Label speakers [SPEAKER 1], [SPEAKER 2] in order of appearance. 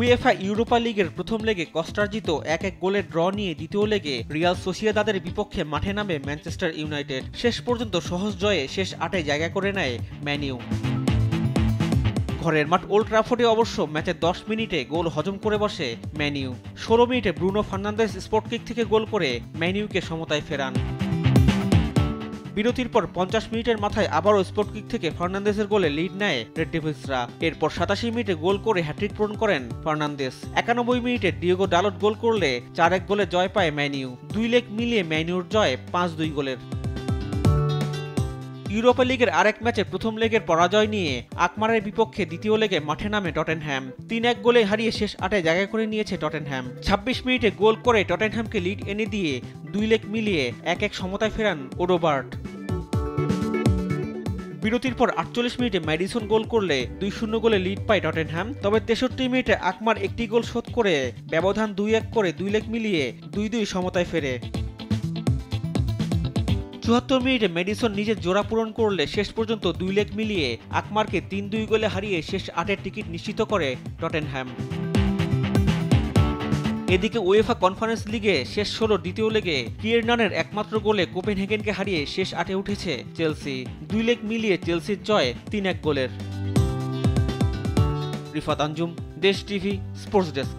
[SPEAKER 1] UEFA Europa লিগের প্রথম লেগে কষ্টার্জিত 1-1 গোলের ড্র নিয়ে দ্বিতীয় লেগে রিয়াল সোসিয়েদাদের বিপক্ষে মাঠে নামে ম্যানচেস্টার ইউনাইটেড। শেষ পর্যন্ত সহজ জয়ে শেষ 8-এ জায়গা করে নেয় ম্যান ইউ। ঘরের মাঠ ওল্ড ট্রাফোর্ডে অবশ্য ম্যাচের 10 মিনিটে গোল হজম করে বসে ম্যান ইউ। 16 মিনিটে ব্রুনো ফার্নান্দেজ স্পট কিক থেকে গোল করে ম্যান ইউকে সমতায় ফেরান। বিরতির পর 50 মিনিটের মাথায় আবারও স্পট কিক থেকে ফার্নান্দেজের গোলে লিড নেয় রেড ডেভিলসরা। এরপর 87 মিনিটে গোল করে হ্যাট্রিক পূরণ করেন ফার্নান্দেজ। 91 মিনিটে ডিয়েগো ডালট গোল করলে 4-1 গোলে জয় পায় ম্যান ইউ। 2 লেগ মিলিয়ে ম্যান ইউর জয় 5-2 গোলের। ইউরোপা লিগের আরেক ম্যাচে প্রথম লেগের পরাজয় নিয়ে আকমারের বিপক্ষে দ্বিতীয় লেগে মাঠে নামে টটেনহ্যাম। 3-1 গোলে হারিয়ে শেষ 8-এ জায়গা করে নিয়েছে টটেনহ্যাম। 26 মিনিটে গোল করে টটেনহ্যামকে লিড এনে দিয়ে 2 লেগ মিলিয়ে 1-1 সমতায় ফেরান ওডোবার্ট। বিরতির পর 48 মিনিটে ম্যাডিসন গোল করলে 2-0 গোলে লিড পায় টটেনহ্যাম। তবে 63 মিনিটে আকমার একটি গোল শোধ করে ব্যবধান 2-1 করে 2 লেগ মিলিয়ে 2-2 সমতায় ফেরে। 74 মিনিটে ম্যাডিসন নিজের জোড়া পূরণ করলে শেষ পর্যন্ত 2 লেগ মিলিয়ে আকমারকে 3-2 গোলে হারিয়ে শেষ 8-এর টিকিট নিশ্চিত করে টটেনহ্যাম। এদিকে উয়েফা কনফারেন্স লিগে শেষ 16 দ্বিতীয় লেগে কিয়েরনানের একমাত্র গোলে কোপেনহেগেনকে হারিয়ে শেষ 8-এ উঠেছে চেলসি। 2 লেগ মিলিয়ে চেলসির জয় 3-1 গোলের। রিফাত আঞ্জুম, দেশ টিভি, স্পোর্টস ডেস্ক।